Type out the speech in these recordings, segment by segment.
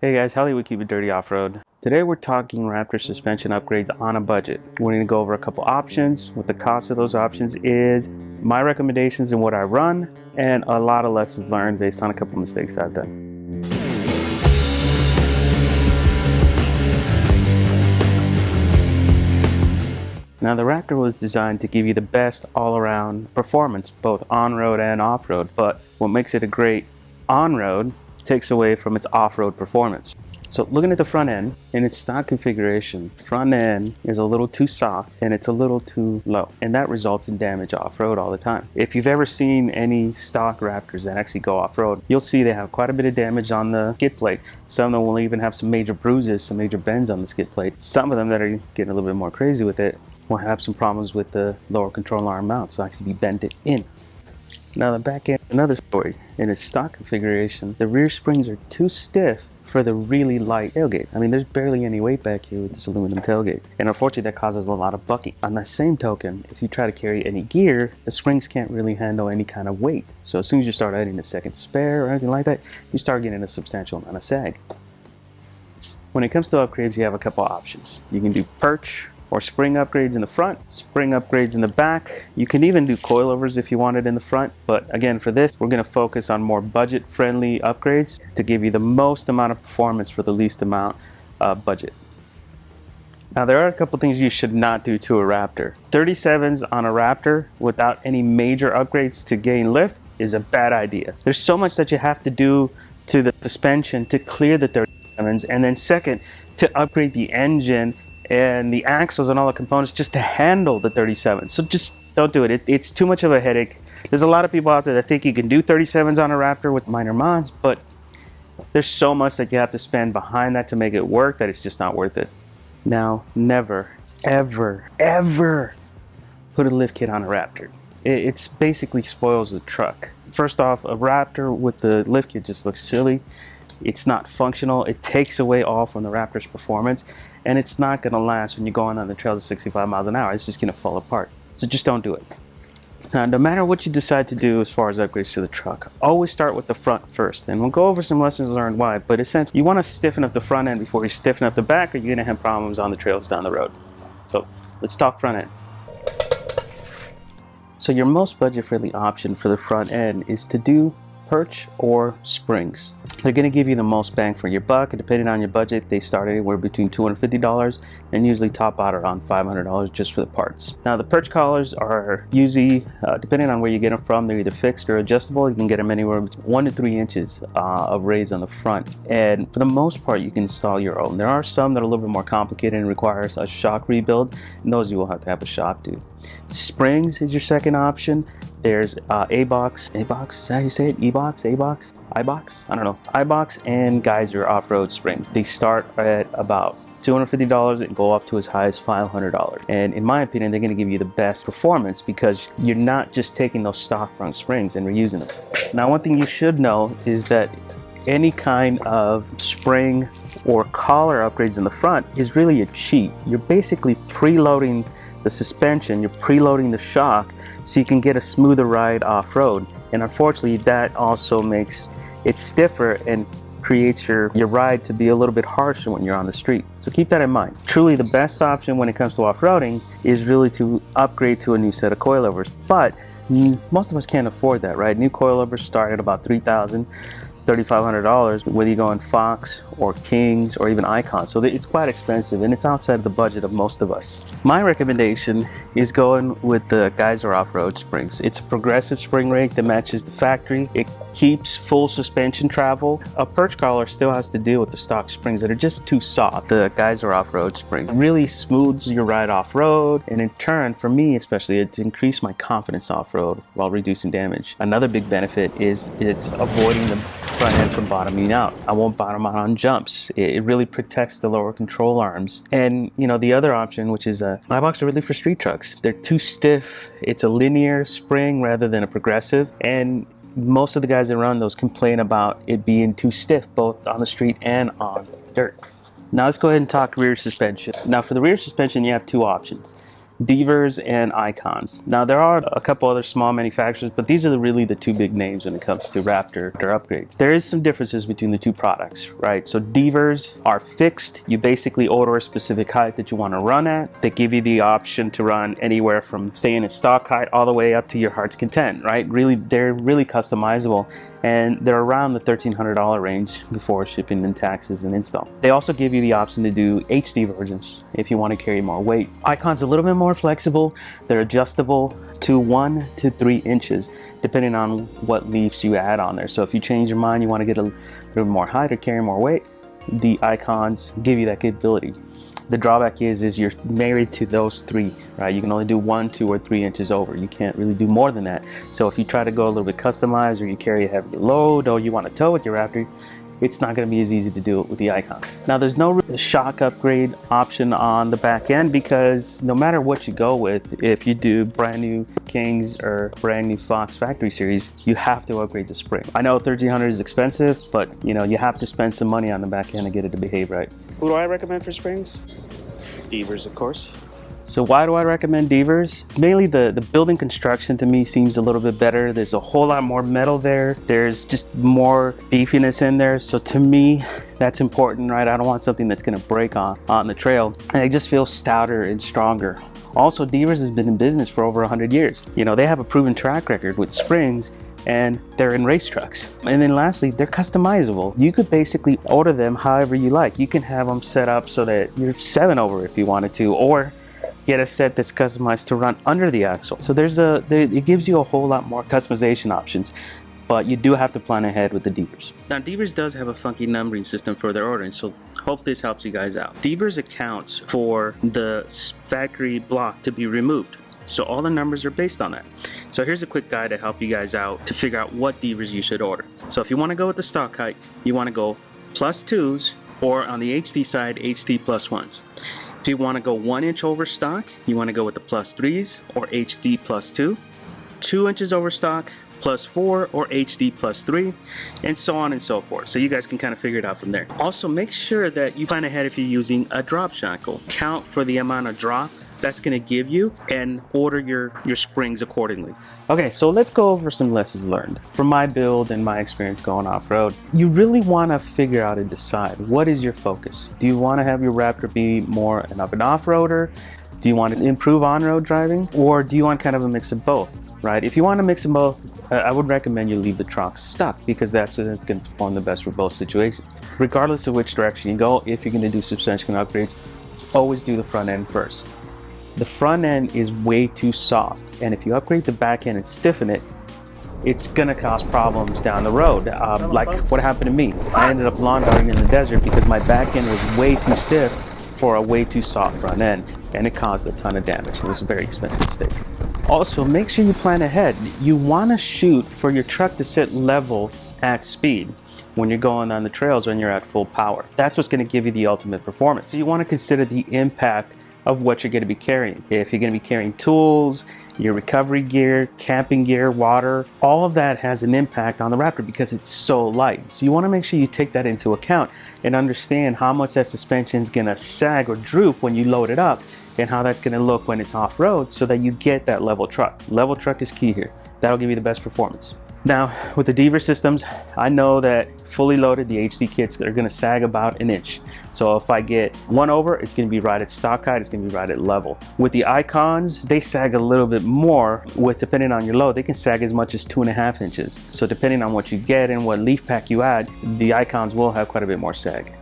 Hey guys, Helly would keep it dirty off-road. Today we're talking Raptor suspension upgrades on a budget. We're going to go over a couple options, what the cost of those options is, my recommendations and what I run, and a lot of lessons learned based on a couple mistakes I've done. Now the Raptor was designed to give you the best all-around performance, both on-road and off-road, but what makes it a great on-road takes away from its off-road performance. So looking at the front end, in its stock configuration, front end is a little too soft and it's a little too low, and that results in damage off-road all the time. If you've ever seen any stock Raptors that actually go off-road, you'll see they have quite a bit of damage on the skid plate. Some of them will even have some major bruises, some major bends on the skid plate. Some of them that are getting a little bit more crazy with it will have some problems with the lower control arm mount, so actually be bent in. Now the back end, another story. In its stock configuration, the rear springs are too stiff for the really light tailgate. I mean, there's barely any weight back here with this aluminum tailgate, and unfortunately that causes a lot of bucking. On the same token, if you try to carry any gear, the springs can't really handle any kind of weight. So as soon as you start adding a second spare or anything like that, you start getting a substantial amount of sag. When it comes to upgrades, you have a couple options. You can do perch or spring upgrades in the front, spring upgrades in the back. You can even do coilovers if you want it in the front, but again, for this, we're gonna focus on more budget-friendly upgrades to give you the most amount of performance for the least amount of budget. Now, there are a couple things you should not do to a Raptor. 37s on a Raptor without any major upgrades to gain lift is a bad idea. There's so much that you have to do to the suspension to clear the 37s, and then second, to upgrade the engine and the axles and all the components just to handle the 37. So just don't do it. It's too much of a headache. There's a lot of people out there that think you can do 37s on a Raptor with minor mods, but there's so much that you have to spend behind that to make it work that it's just not worth it. Now, never, ever, ever put a lift kit on a Raptor. It basically spoils the truck. First off, a Raptor with the lift kit just looks silly. It's not functional. It takes away all from the Raptor's performance, and it's not going to last when you're going on the trails at 65 miles an hour. It's just going to fall apart. So just don't do it. Now, no matter what you decide to do as far as upgrades to the truck, always start with the front first. And we'll go over some lessons learned why, but essentially, you want to stiffen up the front end before you stiffen up the back, or you're going to have problems on the trails down the road. So let's talk front end. So your most budget-friendly option for the front end is to do perch or springs. They're going to give you the most bang for your buck, and depending on your budget, they start anywhere between $250 and usually top out around $500 just for the parts. Now the perch collars are usually, depending on where you get them from, they're either fixed or adjustable. You can get them anywhere between 1 to 3 inches of raise on the front, and for the most part you can install your own. There are some that are a little bit more complicated and requires a shock rebuild, and those you will have to have a shop do. Springs is your second option. There's iBox, is that how you say it? iBox? I don't know. iBox and Geyser off-road springs. They start at about $250 and go up to as high as $500. And in my opinion, they're going to give you the best performance because you're not just taking those stock front springs and reusing them. Now, one thing you should know is that any kind of spring or collar upgrades in the front is really a cheat. You're basically preloading the suspension, you're preloading the shock so you can get a smoother ride off-road, and unfortunately that also makes it stiffer and creates your ride to be a little bit harsher when you're on the street. So keep that in mind. Truly the best option when it comes to off-roading is really to upgrade to a new set of coilovers, but most of us can't afford that, right? New coilovers start at about $3,000, $3,500, whether you go on Fox or Kings or even Icon. So it's quite expensive and it's outside of the budget of most of us. My recommendation is going with the Geyser off-road springs. It's a progressive spring rate that matches the factory. It keeps full suspension travel. A perch collar still has to deal with the stock springs that are just too soft. The Geyser off-road spring really smooths your ride off-road, and in turn, for me especially, it's increased my confidence off-road while reducing damage. Another big benefit is it's avoiding the front end from bottoming out. I won't bottom out on jumps. It really protects the lower control arms. And you know, the other option, which is iBox, are really for street trucks. They're too stiff. It's a linear spring rather than a progressive, and most of the guys that run those complain about it being too stiff both on the street and on dirt. Now let's go ahead and talk rear suspension. Now for the rear suspension, you have two options. Devers and Icons. Now there are a couple other small manufacturers, but these are really the two big names when it comes to Raptor upgrades. There is some differences between the two products, right? So Devers are fixed. You basically order a specific height that you want to run at. They give you the option to run anywhere from staying at stock height all the way up to your heart's content, right? Really, they're really customizable, and they're around the $1,300 range before shipping and taxes and install. They also give you the option to do HD versions if you want to carry more weight. Icon's a little bit more flexible. They're adjustable to 1 to 3 inches depending on what leaves you add on there. So if you change your mind, you want to get a little more height or carry more weight, the Icons give you that capability. The drawback is you're married to those 3, right? You can only do 1, 2, or 3 inches over. You can't really do more than that. So if you try to go a little bit customized, or you carry a heavy load, or you want to tow with your Raptor, it's not going to be as easy to do it with the Icon. Now there's no shock upgrade option on the back end, because no matter what you go with, if you do brand new Kings or brand new Fox factory series, you have to upgrade the spring. I know $1,300 is expensive, but you know, you have to spend some money on the back end to get it to behave right. Who do I recommend for springs? Devers, of course. So why do I recommend Devers? Mainly the building construction to me seems a little bit better. There's a whole lot more metal there. There's just more beefiness in there. So to me, that's important, right? I don't want something that's gonna break on the trail. And it just feels stouter and stronger. Also, Devers has been in business for over 100 years. You know, they have a proven track record with springs, and they're in race trucks. And then lastly, they're customizable. You could basically order them however you like. You can have them set up so that you're 7 over if you wanted to, or get a set that's customized to run under the axle. So it gives you a whole lot more customization options, but you do have to plan ahead with the Devers. Now Devers does have a funky numbering system for their ordering, so hope this helps you guys out. Devers accounts for the factory block to be removed. So all the numbers are based on that. So here's a quick guide to help you guys out to figure out what Devers you should order. So if you want to go with the stock height, you want to go +2s, or on the HD side, HD +1s. If you want to go 1 inch over stock, you want to go with the +3s or HD +2, 2 inches over stock, +4 or HD +3, and so on and so forth. So you guys can kind of figure it out from there. Also, make sure that you plan ahead if you're using a drop shackle. Count for the amount of drop that's going to give you and order your springs accordingly. Okay, so let's go over some lessons learned. From my build and my experience going off-road, you really want to figure out and decide, what is your focus? Do you want to have your Raptor be more an off-roader? Do you want to improve on-road driving? Or do you want kind of a mix of both, right? If you want to mix them both, I would recommend you leave the trunk stuck, because that's what it's going to perform the best for both situations. Regardless of which direction you go, if you're going to do suspension upgrades, always do the front end first. The front end is way too soft, and if you upgrade the back end and stiffen it, it's gonna cause problems down the road. Like what happened to me. I ended up lawn darting in the desert because my back end was way too stiff for a way too soft front end, and it caused a ton of damage. It was a very expensive mistake. Also, make sure you plan ahead. You want to shoot for your truck to sit level at speed when you're going on the trails when you're at full power. That's what's going to give you the ultimate performance. So you want to consider the impact of what you're going to be carrying. If you're going to be carrying tools, your recovery gear, camping gear, water, all of that has an impact on the Raptor because it's so light. So you want to make sure you take that into account and understand how much that suspension is going to sag or droop when you load it up, and how that's going to look when it's off-road, so that you get that level truck. Level truck is key here. That'll give you the best performance. Now, with the Devers systems, I know that fully loaded, the HD kits are going to sag about an inch. So if I get 1 over, it's going to be right at stock height, it's going to be right at level. With the Icons, they sag a little bit more. Depending on your load, they can sag as much as 2.5 inches. So depending on what you get and what leaf pack you add, the Icons will have quite a bit more sag.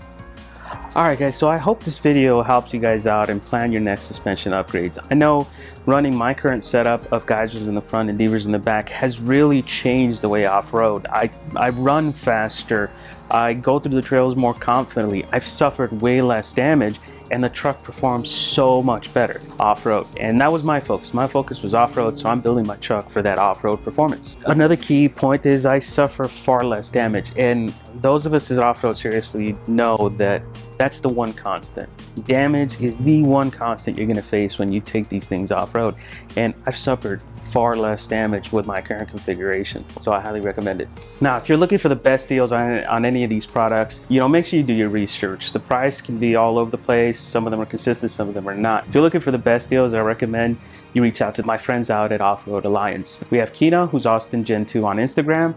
Alright guys, so I hope this video helps you guys out and plan your next suspension upgrades. I know running my current setup of geysers in the front and Devers in the back has really changed the way off-road. I run faster, I go through the trails more confidently, I've suffered way less damage, and the truck performs so much better off-road. And that was my focus. My focus was off-road, so I'm building my truck for that off-road performance. Another key point is I suffer far less damage, and those of us that off-road seriously know that that's the one constant. Damage is the one constant you're gonna face when you take these things off-road, and I've suffered far less damage with my current configuration, so I highly recommend it. Now, if you're looking for the best deals on any of these products, you know, make sure you do your research. The price can be all over the place. Some of them are consistent, some of them are not. If you're looking for the best deals, I recommend you reach out to my friends out at Offload Alliance. We have Kina, who's Austin Gen 2 on Instagram,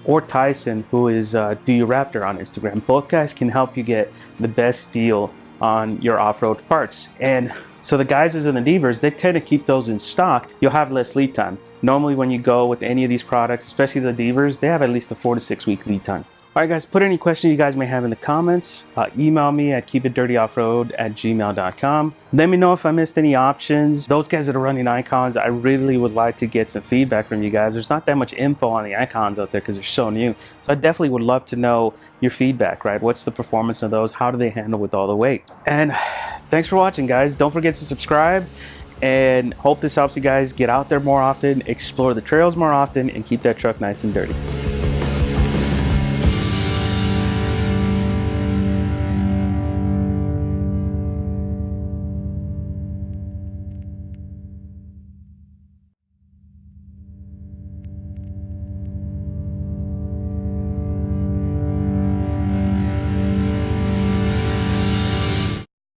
or Tyson, who is Do You Raptor on Instagram. Both guys can help you get the best deal on your off-road parts. And so the geysers and the devers, they tend to keep those in stock. You'll have less lead time. Normally when you go with any of these products, especially the devers, they have at least a 4 to 6 week lead time. All right, guys, put any questions you guys may have in the comments. Email me at keepitdirtyoffroad@gmail.com. Let me know if I missed any options. Those guys that are running icons, I really would like to get some feedback from you guys. There's not that much info on the icons out there because they're so new. So I definitely would love to know your feedback, right? What's the performance of those? How do they handle with all the weight? And thanks for watching, guys. Don't forget to subscribe, and hope this helps you guys get out there more often, explore the trails more often, and keep that truck nice and dirty.